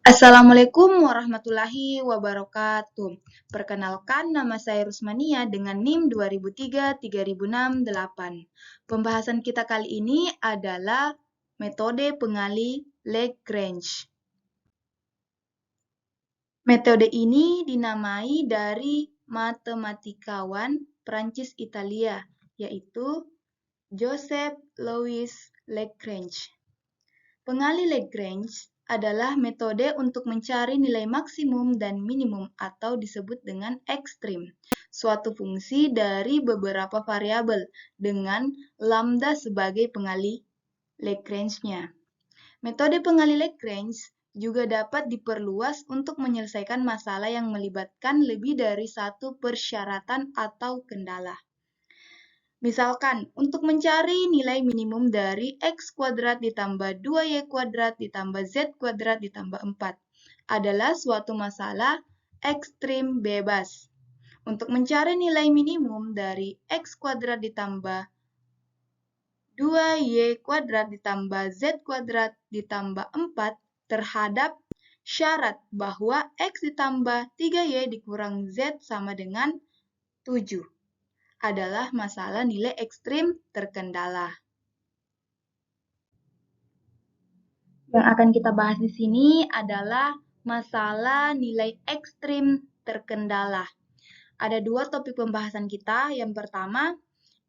Assalamualaikum warahmatullahi wabarakatuh. Perkenalkan, nama saya Rusmania dengan NIM 2003-3068. Pembahasan kita kali ini adalah metode pengali Lagrange. Metode ini dinamai dari matematikawan Prancis Italia, yaitu Joseph Louis Lagrange. Pengali Lagrange adalah metode untuk mencari nilai maksimum dan minimum atau disebut dengan ekstrim, suatu fungsi dari beberapa variabel dengan lambda sebagai pengali Lagrange-nya. Metode pengali Lagrange juga dapat diperluas untuk menyelesaikan masalah yang melibatkan lebih dari satu persyaratan atau kendala. Misalkan, untuk mencari nilai minimum dari x kuadrat ditambah 2y kuadrat ditambah z kuadrat ditambah 4 adalah suatu masalah ekstrim bebas. Untuk mencari nilai minimum dari x kuadrat ditambah 2y kuadrat ditambah z kuadrat ditambah 4 terhadap syarat bahwa x ditambah 3y dikurang z sama dengan 7. Adalah masalah nilai ekstrim terkendala. Yang akan kita bahas di sini adalah masalah nilai ekstrim terkendala. Ada dua topik pembahasan kita. Yang pertama,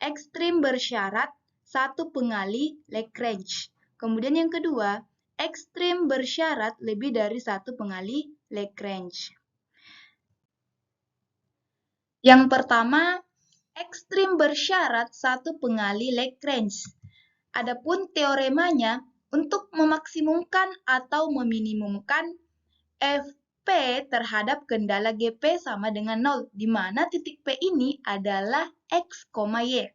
ekstrim bersyarat satu pengali Lagrange. Kemudian yang kedua, ekstrim bersyarat lebih dari satu pengali Lagrange. Yang pertama, ekstrim bersyarat satu pengali Lagrange. Adapun teoremanya, untuk memaksimumkan atau meminimumkan Fp terhadap kendala Gp sama dengan 0, di mana titik P ini adalah x, y.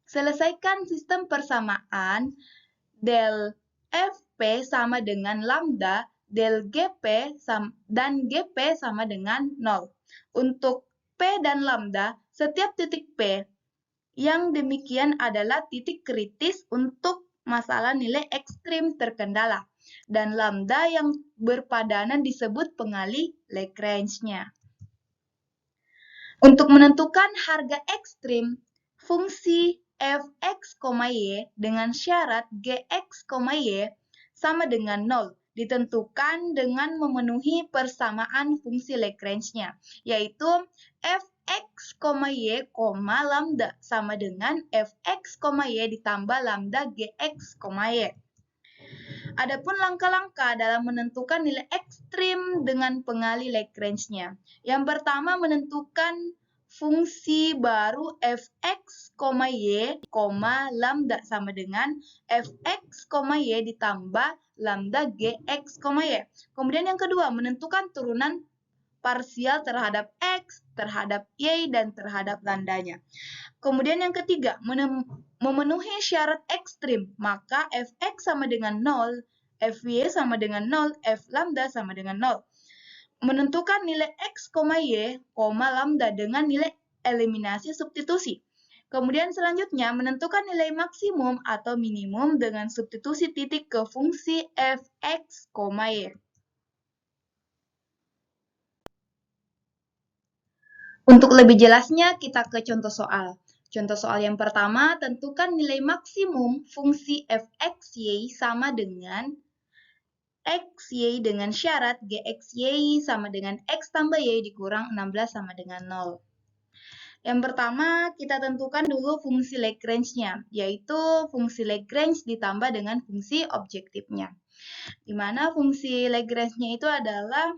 Selesaikan sistem persamaan del Fp sama dengan lambda, del Gp dan Gp sama dengan 0. Untuk P dan lambda, setiap titik P yang demikian adalah titik kritis untuk masalah nilai ekstrim terkendala. Dan lambda yang berpadanan disebut pengali Lagrange-nya. Untuk menentukan harga ekstrim, fungsi fx, y dengan syarat gx, y sama dengan 0 ditentukan dengan memenuhi persamaan fungsi Lagrange-nya, yaitu fx, y, lambda sama dengan fx, y ditambah lambda gx, y. Adapun langkah-langkah dalam menentukan nilai ekstrim dengan pengali Lagrange-nya. Yang pertama, menentukan fungsi baru fx, y, lambda sama dengan fx, y ditambah lambda gx, y. Kemudian yang kedua, menentukan turunan parsial terhadap x, terhadap y, dan terhadap lambdanya. Kemudian yang ketiga, memenuhi syarat ekstrim, maka fx sama dengan 0, fy sama dengan 0, f lambda sama dengan 0. Menentukan nilai x, y, lambda dengan nilai eliminasi substitusi. Kemudian selanjutnya, menentukan nilai maksimum atau minimum dengan substitusi titik ke fungsi fx, y. Untuk lebih jelasnya, kita ke contoh soal. Contoh soal yang pertama, tentukan nilai maksimum fungsi fxy sama dengan xy dengan syarat gxy sama dengan x tambah y dikurang 16 sama dengan 0. Yang pertama, kita tentukan dulu fungsi Lagrange-nya, yaitu fungsi Lagrange ditambah dengan fungsi objektifnya. Di mana fungsi Lagrange-nya itu adalah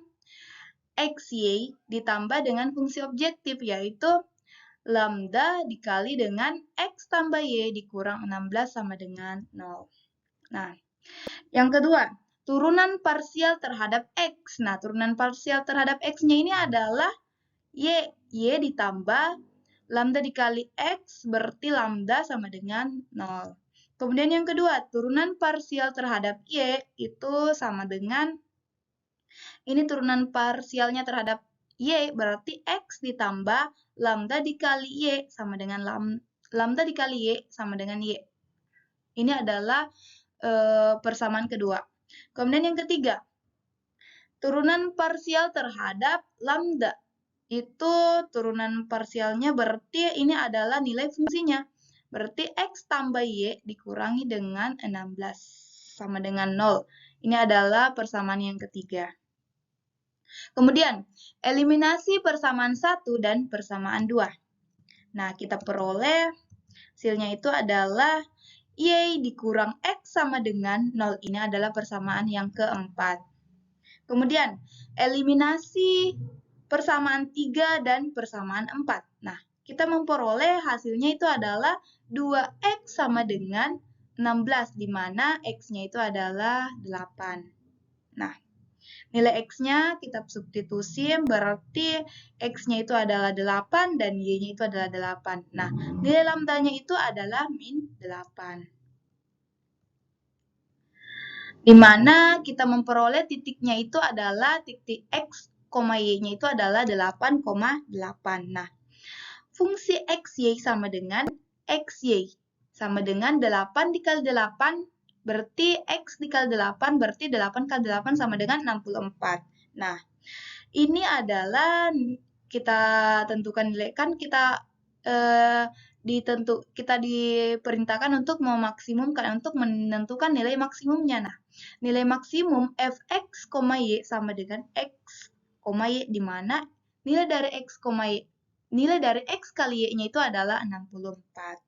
xy ditambah dengan fungsi objektif, yaitu lambda dikali dengan x tambah y dikurang 16 sama dengan 0. Nah, yang kedua, turunan parsial terhadap x. Nah, turunan parsial terhadap x-nya ini adalah y ditambah lambda dikali x berarti lambda sama dengan 0. Kemudian yang kedua, turunan parsial terhadap y itu sama dengan, ini turunan parsialnya terhadap y berarti x ditambah lambda dikali y sama dengan lambda dikali y sama dengan y. Ini adalah persamaan kedua. Kemudian yang ketiga, turunan parsial terhadap lambda. Itu turunan parsialnya berarti ini adalah nilai fungsinya. Berarti X tambah Y dikurangi dengan 16 sama dengan 0. Ini adalah persamaan yang ketiga. Kemudian, eliminasi persamaan 1 dan persamaan 2. Nah, kita peroleh hasilnya itu adalah Y dikurang X sama dengan 0. Ini adalah persamaan yang keempat. Kemudian, eliminasi persamaan 3 dan persamaan 4. Nah, kita memperoleh hasilnya itu adalah 2X sama dengan 16, di mana X-nya itu adalah 8. Nah, nilai X-nya kita substitusi, berarti X-nya itu adalah 8 dan Y-nya itu adalah 8. Nah, nilai lambdanya itu adalah min 8. Di mana kita memperoleh titiknya itu adalah titik X, Y-nya itu adalah 8,8. Nah, fungsi XY sama dengan XY sama dengan 8 dikali 8, berarti X dikali 8, berarti 8 kali 8 sama dengan 64. Nah, ini adalah kita tentukan nilai, kan kita diperintahkan untuk memaksimumkan, untuk menentukan nilai maksimumnya. Nah, nilai maksimum fx, y sama dengan x, y, di mana nilai dari x, y, nilai dari x kali y-nya itu adalah 64.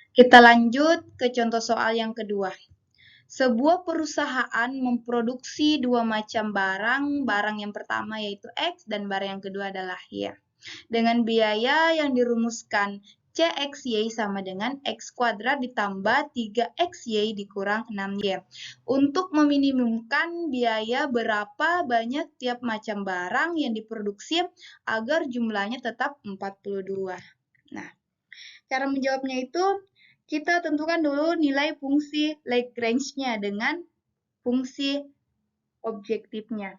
Kita lanjut ke contoh soal yang kedua. Sebuah perusahaan memproduksi dua macam barang. Barang yang pertama yaitu X dan barang yang kedua adalah Y. Dengan biaya yang dirumuskan CXY sama dengan X kuadrat ditambah 3XY dikurang 6Y. Untuk meminimumkan biaya berapa banyak tiap macam barang yang diproduksi agar jumlahnya tetap 42. Nah, cara menjawabnya itu kita tentukan dulu nilai fungsi Lagrange-nya dengan fungsi objektifnya.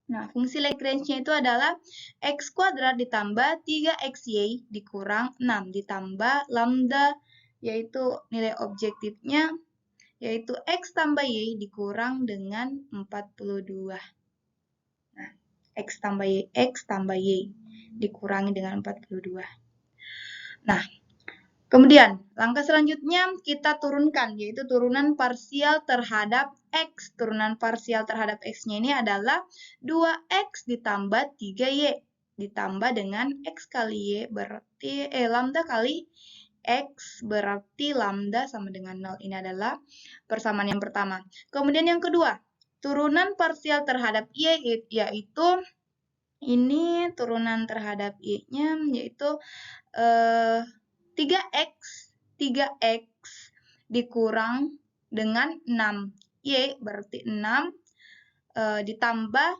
Nah, fungsi Lagrange-nya itu adalah X kuadrat ditambah 3XY dikurang 6 ditambah lambda, yaitu nilai objektifnya, yaitu X tambah Y dikurang dengan 42. Nah, X tambah Y dikurangi dengan 42. Nah, kemudian, langkah selanjutnya kita turunkan, yaitu turunan parsial terhadap X. Turunan parsial terhadap X-nya ini adalah 2X ditambah 3Y. Ditambah dengan X kali Y, berarti lambda kali X, berarti lambda sama dengan 0. Ini adalah persamaan yang pertama. Kemudian yang kedua, turunan parsial terhadap Y, yaitu ini turunan terhadap Y-nya, yaitu 3x dikurang dengan 6y, berarti 6 ditambah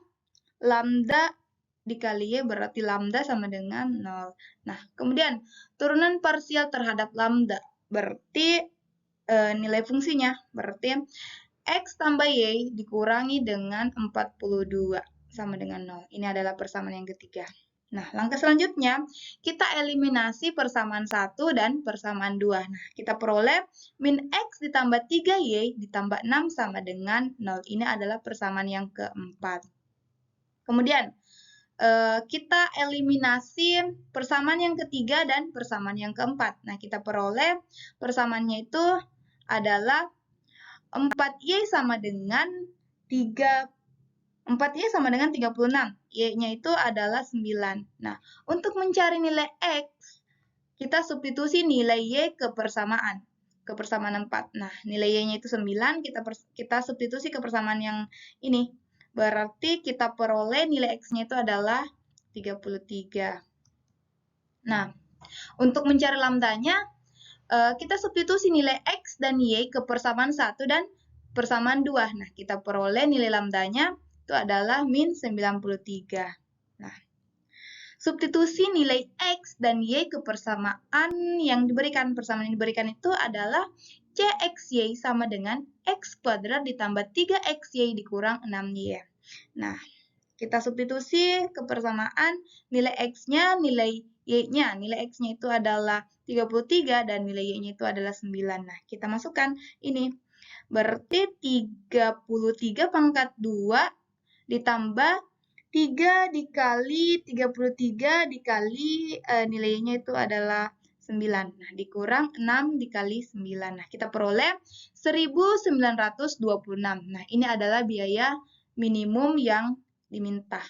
lambda dikali y, berarti lambda sama dengan 0. Nah, kemudian turunan parsial terhadap lambda, berarti nilai fungsinya, berarti x tambah y dikurangi dengan 42 sama dengan 0. Ini adalah persamaan yang ketiga. Nah, langkah selanjutnya, kita eliminasi persamaan 1 dan persamaan 2. Nah, kita peroleh min X ditambah 3Y ditambah 6 sama dengan 0. Ini adalah persamaan yang keempat. Kemudian, kita eliminasi persamaan yang ketiga dan persamaan yang keempat. Nah, kita peroleh persamaannya itu adalah 4Y sama dengan 4Y sama dengan 36. Y-nya itu adalah 9. Nah, untuk mencari nilai X, kita substitusi nilai Y ke persamaan 4. Nah, nilai Y-nya itu 9, kita substitusi ke persamaan yang ini. Berarti kita peroleh nilai X-nya itu adalah 33. Nah, untuk mencari lambdanya, kita substitusi nilai X dan Y ke persamaan 1 dan persamaan 2. Nah, kita peroleh nilai lambdanya itu adalah min 93. Nah, substitusi nilai X dan Y ke persamaan yang diberikan. Persamaan yang diberikan itu adalah CXY sama dengan X kuadrat ditambah 3XY dikurang 6Y. Nah, kita substitusi ke persamaan nilai X-nya, nilai Y-nya. Nilai X-nya itu adalah 33 dan nilai Y-nya itu adalah 9. Nah, kita masukkan ini. Berarti 33 pangkat 2 ditambah 3 dikali 33 dikali nilainya itu adalah 9. Nah, dikurang 6 dikali 9. Nah, kita peroleh 1926. Nah, ini adalah biaya minimum yang diminta.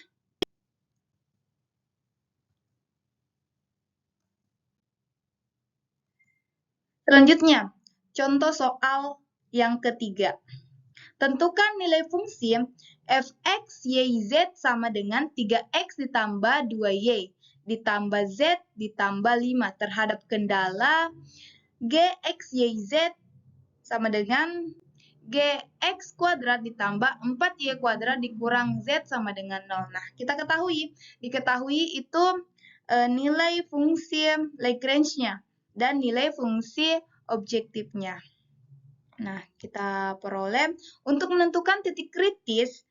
Selanjutnya, contoh soal yang ketiga. Tentukan nilai fungsi fx, y, z sama dengan 3x ditambah 2y ditambah z ditambah 5 terhadap kendala gx, y, z sama dengan gx kuadrat ditambah 4y kuadrat dikurang z sama dengan 0. Nah, kita diketahui itu nilai fungsi Lagrange-nya dan nilai fungsi objektifnya. Nah, kita peroleh untuk menentukan titik kritis,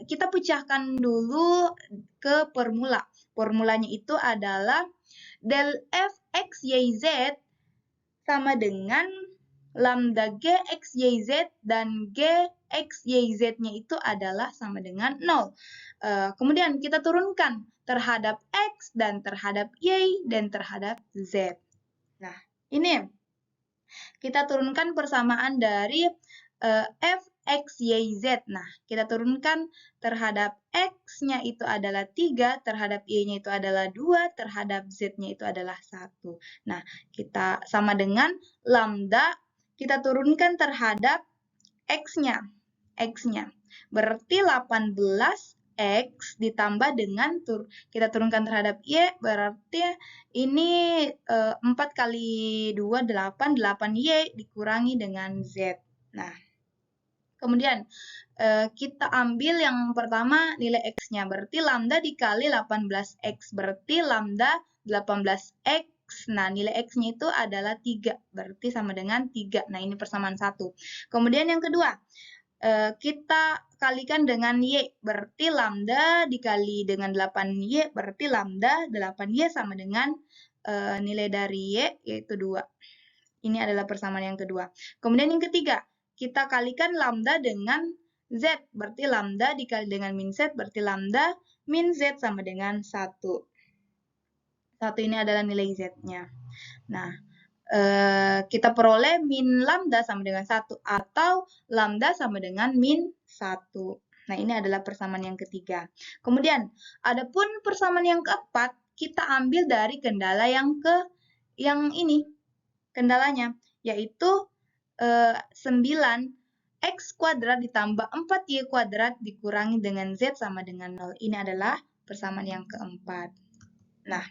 kita pecahkan dulu ke formula. Formulanya itu adalah del fx, y, z sama dengan lambda gx, y, z dan gx, y, z-nya itu adalah sama dengan 0. Kemudian kita turunkan terhadap x dan terhadap y dan terhadap z. Nah, ini kita turunkan persamaan dari fx, y, z. Nah, kita turunkan terhadap x-nya itu adalah 3, terhadap y-nya itu adalah 2, terhadap z-nya itu adalah 1. Nah, kita sama dengan lambda, kita turunkan terhadap x-nya. Berarti 18x ditambah dengan kita turunkan terhadap y, berarti ini 4 kali 2, 8, 8y dikurangi dengan z. Nah, kemudian kita ambil yang pertama nilai x-nya, berarti lambda dikali 18x, berarti lambda 18x. Nah, nilai x-nya itu adalah 3, berarti sama dengan 3. Nah, ini persamaan 1. Kemudian yang kedua, kita kalikan dengan y, berarti lambda dikali dengan 8y, berarti lambda 8y sama dengan nilai dari y, yaitu 2. Ini adalah persamaan yang kedua. Kemudian yang ketiga, kita kalikan lambda dengan z, berarti lambda dikali dengan min z, berarti lambda min z sama dengan 1. 1 ini adalah nilai z-nya. Nah, kita peroleh min lambda sama dengan 1 atau lambda sama dengan min 1. Nah, ini adalah persamaan yang ketiga. Kemudian, adapun persamaan yang keempat, kita ambil dari kendala yang ini. Kendalanya, yaitu 9x kuadrat ditambah 4y kuadrat dikurangi dengan z sama dengan 0. Ini adalah persamaan yang keempat. Nah,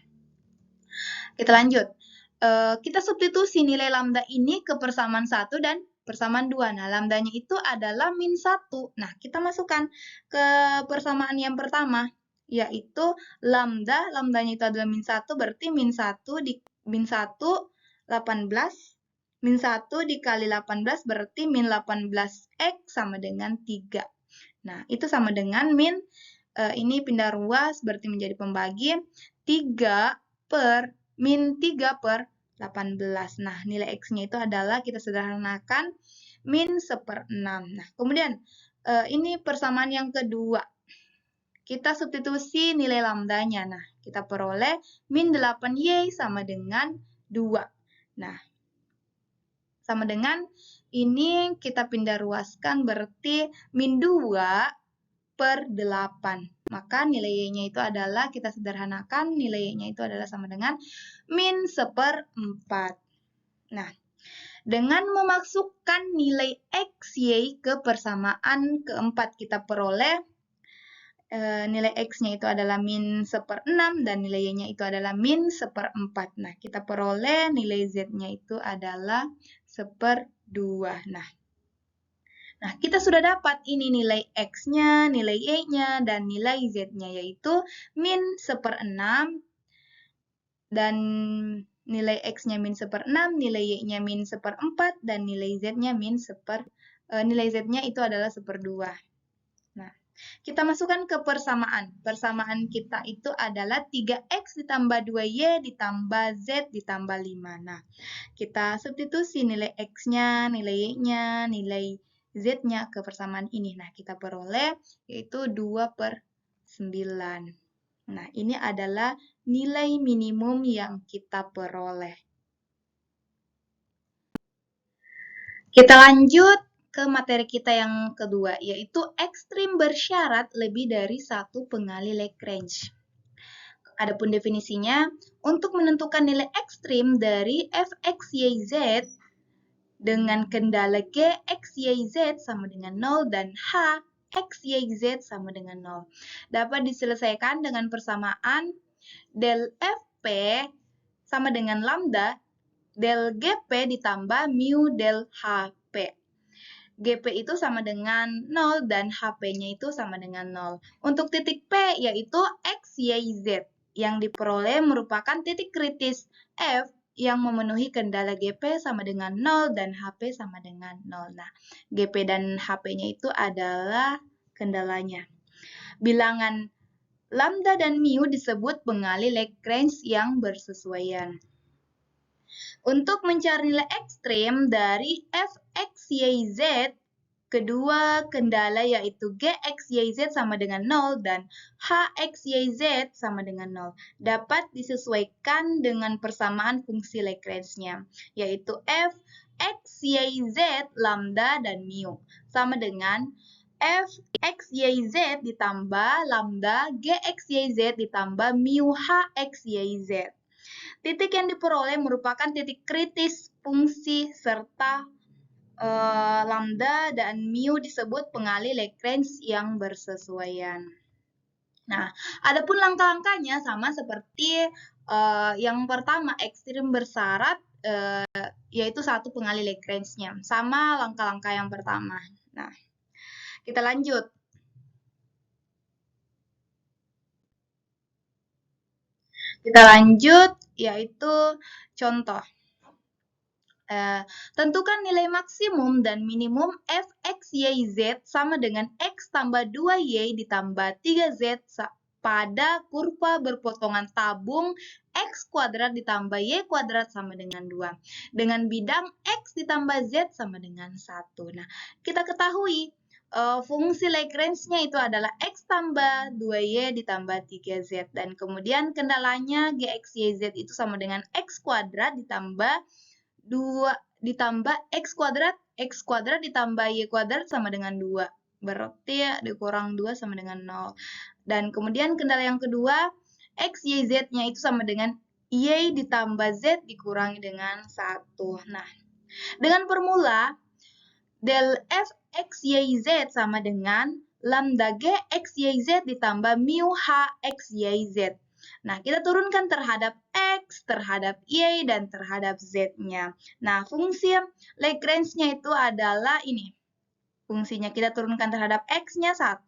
kita lanjut. Kita substitusi nilai lambda ini ke persamaan 1 dan persamaan 2. Nah, lambdanya itu adalah min 1. Nah, kita masukkan ke persamaan yang pertama, yaitu lambdanya itu adalah min 1, berarti min 1 18, min 1 dikali 18 berarti min 18x sama dengan 3. Nah, itu sama dengan min, ini pindah ruas berarti menjadi pembagi, 3 per min 3 per 18. Nah, nilai x-nya itu adalah kita sederhanakan min 1/6. Nah, kemudian ini persamaan yang kedua. Kita substitusi nilai lambdanya. Nah, kita peroleh min 8y sama dengan 2. Nah, sama dengan ini kita pindah ruaskan berarti min 2 per 8. Maka nilai y-nya itu adalah, kita sederhanakan, nilai y-nya itu adalah sama dengan min 1/4. Nah, dengan memasukkan nilai x, y ke persamaan keempat, kita peroleh nilai x-nya itu adalah min 1/6 dan nilai y-nya itu adalah min 1/4. Nah, kita peroleh nilai z-nya itu adalah 1/2. Nah, kita sudah dapat ini nilai x-nya, nilai y-nya, dan nilai z-nya, yaitu min 1/6 dan nilai x-nya min 1/6, nilai y-nya min 1/4, dan nilai z-nya nilai z-nya itu adalah 1/2. Nah, Kita masukkan ke persamaan. Persamaan kita itu adalah 3X ditambah 2Y ditambah Z ditambah 5. Nah, kita substitusi nilai X-nya, nilai Y-nya, nilai Z-nya ke persamaan ini. Nah, kita peroleh yaitu 2/9. Nah, ini adalah nilai minimum yang kita peroleh. Kita lanjut ke materi kita yang kedua, yaitu ekstrim bersyarat lebih dari satu pengali Lagrange. Adapun definisinya, untuk menentukan nilai ekstrim dari f(x,y,z) dengan kendala g, x, y, z sama dengan 0 dan h, x, y, z sama dengan 0. Dapat diselesaikan dengan persamaan del fp sama dengan lambda del gp ditambah mu del hp. GP itu sama dengan 0 dan HP-nya itu sama dengan 0. Untuk titik P yaitu X, Y, Z yang diperoleh merupakan titik kritis F yang memenuhi kendala GP sama dengan 0 dan HP sama dengan 0. Nah, GP dan HP-nya itu adalah kendalanya. Bilangan lambda dan mu disebut pengali Lagrange yang bersesuaian. Untuk mencari nilai ekstrim dari f(x, y, z), kedua kendala yaitu g, x, y, z sama dengan 0 dan h, x, y, z sama dengan 0 dapat disesuaikan dengan persamaan fungsi Lagrange-nya, yaitu f, x, y, z, lambda, dan mu sama dengan f, x, y, z ditambah lambda, g, x, y, z ditambah mu, h, x, y, z. Titik yang diperoleh merupakan titik kritis fungsi serta lambda dan mu disebut pengali Lagrange yang bersesuaian. Nah, adapun langkah-langkahnya sama seperti yang pertama, ekstrim bersyarat, yaitu satu pengali Lagrange-nya. Sama langkah-langkah yang pertama. Nah, kita lanjut. Kita lanjut, yaitu contoh. Tentukan nilai maksimum dan minimum f(x, y, z) sama dengan x tambah 2y ditambah 3z pada kurva berpotongan tabung x kuadrat ditambah y kuadrat sama dengan 2. Dengan bidang x ditambah z sama dengan 1. Nah, kita ketahui fungsi Lagrange-nya itu adalah x tambah 2y ditambah 3z. Dan kemudian kendalanya gx, y, z itu sama dengan x kuadrat ditambah 2 ditambah x kuadrat ditambah y kuadrat sama dengan 2. Berarti dikurang 2 sama dengan 0. Dan kemudian kendala yang kedua, x, y, z-nya itu sama dengan y ditambah z dikurangi dengan 1. Nah, dengan formula del f x, y, z sama dengan lambda g x, y, z ditambah mu h x, y, z. Nah, kita turunkan terhadap X, terhadap Y, dan terhadap Z-nya. Nah, fungsi Lagrange-nya itu adalah ini. Fungsinya kita turunkan terhadap X-nya 1,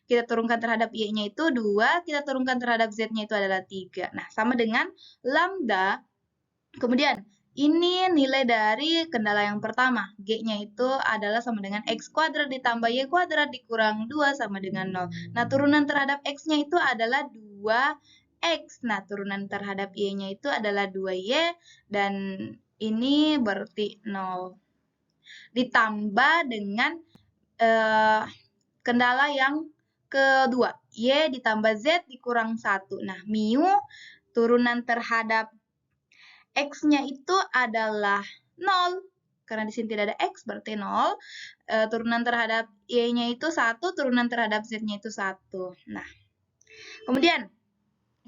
kita turunkan terhadap Y-nya itu 2, kita turunkan terhadap Z-nya itu adalah 3. Nah, sama dengan lambda. Kemudian, ini nilai dari kendala yang pertama. G-nya itu adalah sama dengan X kuadrat ditambah Y kuadrat dikurang 2 sama dengan 0. Nah, turunan terhadap X-nya itu adalah 2X. Nah, turunan terhadap Y-nya itu adalah 2Y. Dan ini berarti 0. Ditambah dengan kendala yang kedua. Y ditambah Z dikurang 1. Nah, mu turunan terhadap X-nya itu adalah 0. Karena di sini tidak ada X, berarti 0. Turunan terhadap Y-nya itu 1, turunan terhadap Z-nya itu 1. Nah, kemudian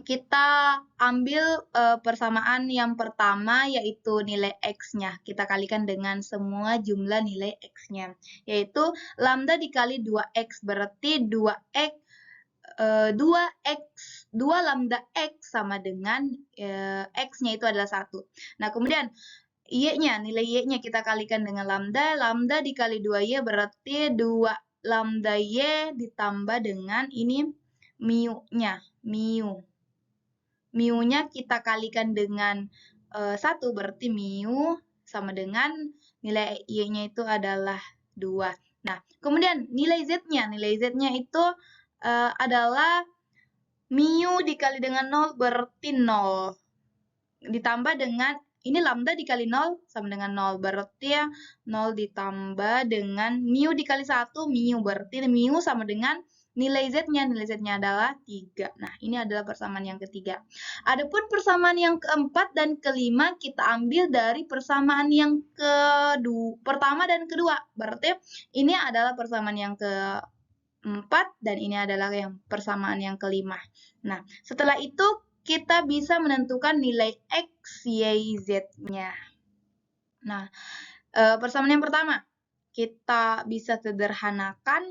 kita ambil persamaan yang pertama, yaitu nilai X-nya. Kita kalikan dengan semua jumlah nilai X-nya. Yaitu lambda dikali 2X, berarti 2X 2 lambda X sama dengan X-nya itu adalah 1. Nah, kemudian Y-nya, nilai Y-nya kita kalikan dengan lambda. Lambda dikali 2Y berarti 2 lambda Y ditambah dengan ini mu-nya. Mu-nya kita kalikan dengan 1 berarti mu sama dengan nilai Y-nya itu adalah 2. Nah, kemudian nilai Z-nya. Nilai Z-nya itu adalah mu dikali dengan 0 berarti 0. Ditambah dengan, ini lambda dikali 0 sama dengan 0. Berarti ya 0 ditambah dengan mu dikali 1, mu. Berarti mu sama dengan nilai Z-nya. Nilai Z-nya adalah 3. Nah, ini adalah persamaan yang ketiga. Adapun persamaan yang keempat dan kelima kita ambil dari persamaan yang pertama dan kedua. Berarti ini adalah persamaan yang keempat dan ini adalah yang persamaan yang kelima. Nah, setelah itu kita bisa menentukan nilai X, Y, Z-nya. Nah, persamaan yang pertama, kita bisa sederhanakan,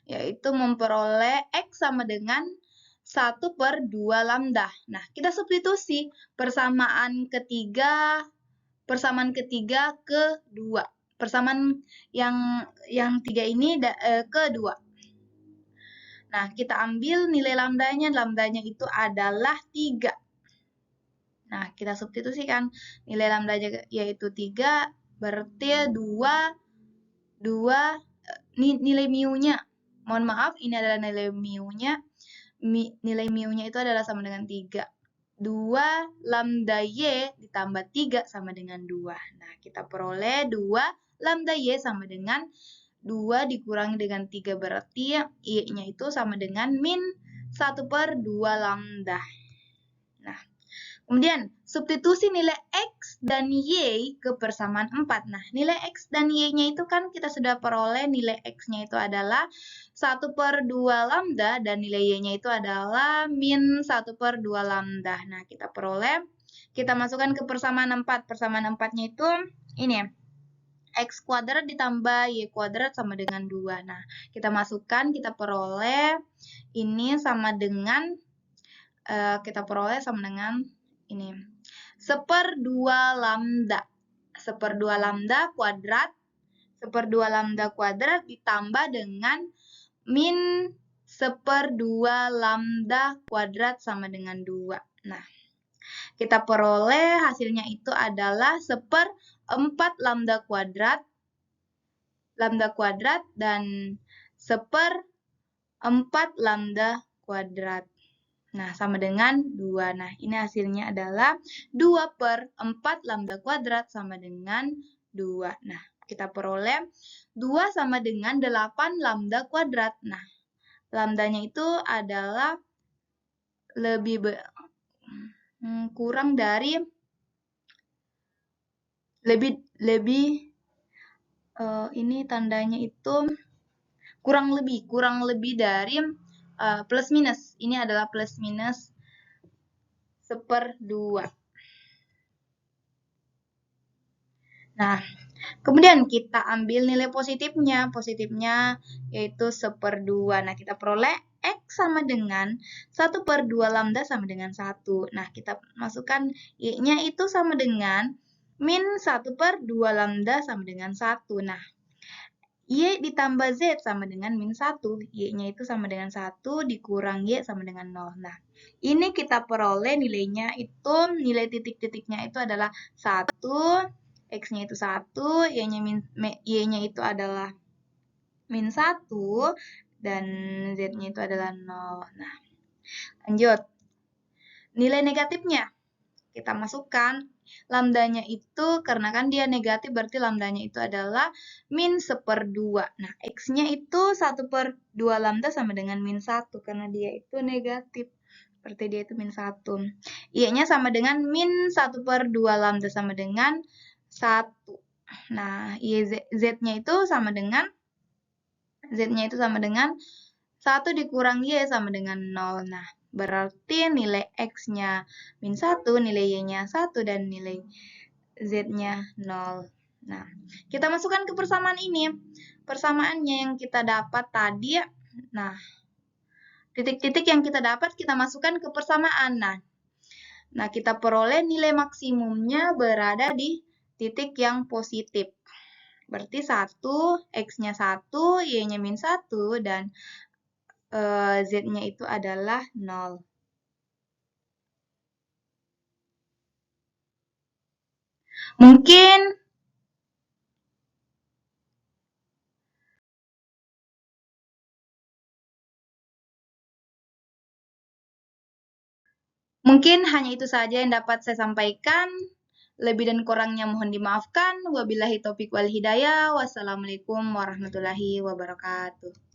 yaitu memperoleh X sama dengan 1/2 lambda. Nah, kita substitusi persamaan ketiga ke 2. Persamaan yang 3 ini ke 2. Nah, kita ambil nilai lambdanya. Lambdanya itu adalah 3. Nah, kita substitusikan nilai lambdanya yaitu 3, berarti 2 nilai mu-nya. Mohon maaf, ini adalah nilai mu-nya. Nilai mu-nya itu adalah sama dengan 3. 2 lambda Y ditambah 3 sama dengan 2. Nah, kita peroleh 2 lambda Y sama dengan 2 dikurangi dengan 3, berarti Y-nya itu sama dengan min 1/2 lambda. Nah, kemudian substitusi nilai X dan Y ke persamaan 4. Nah, nilai X dan Y-nya itu kan kita sudah peroleh nilai X-nya itu adalah 1/2 lambda dan nilai Y-nya itu adalah min 1/2 lambda. Nah, kita masukkan ke persamaan 4. Persamaan 4-nya itu ini ya. X kuadrat ditambah Y kuadrat sama dengan 2. Nah, kita masukkan, kita peroleh ini sama dengan ini 1/2 lambda. 1/2 lambda kuadrat. 1/2 lambda kuadrat ditambah dengan min 1/2 lambda kuadrat sama dengan 2. Nah, kita peroleh hasilnya itu adalah 1/4 lambda kuadrat dan 1/4 lambda kuadrat. Nah, sama dengan 2. Nah, ini hasilnya adalah 2/4 lambda kuadrat sama dengan 2. Nah, kita peroleh 2 sama dengan 8 lambda kuadrat. Nah, lambdanya itu adalah kurang dari ini tandanya itu kurang lebih dari plus minus. Ini adalah plus minus 1/2. Nah, kemudian kita ambil nilai positifnya. Positifnya yaitu 1/2. Nah, kita peroleh X sama dengan 1/2 lambda sama dengan 1. Nah, kita masukkan Y-nya itu sama dengan min 1/2 lambda sama dengan 1. Nah, Y ditambah Z sama dengan min 1. Y-nya itu sama dengan 1 dikurang Y sama dengan 0. Nah, ini kita peroleh nilainya itu, nilai titik-titiknya itu adalah 1, X-nya itu 1, Y-nya itu adalah min 1, dan Z-nya itu adalah 0. Nah, lanjut. Nilai negatifnya kita masukkan. Lambdanya itu, karena kan dia negatif, berarti lambdanya itu adalah min 1/2. Nah, X-nya itu 1/2 lambda sama dengan min 1, karena dia itu negatif. Berarti dia itu min 1. Y-nya sama dengan min 1/2 lambda sama dengan 1. Nah, Z-nya itu sama dengan 1 dikurang Y sama dengan 0. Nah, berarti nilai X-nya min 1, nilai Y-nya 1, dan nilai Z-nya 0. Nah, kita masukkan ke persamaan ini. Persamaannya yang kita dapat tadi, nah, titik-titik yang kita dapat kita masukkan ke persamaan. Nah, kita peroleh nilai maksimumnya berada di titik yang positif. Berarti 1, X-nya 1, Y-nya min 1, dan Z-nya itu adalah 0. Mungkin Mungkin hanya itu saja yang dapat saya sampaikan. Lebih dan kurangnya mohon dimaafkan. Wabillahi taufiq wal hidayah. Wassalamualaikum warahmatullahi wabarakatuh.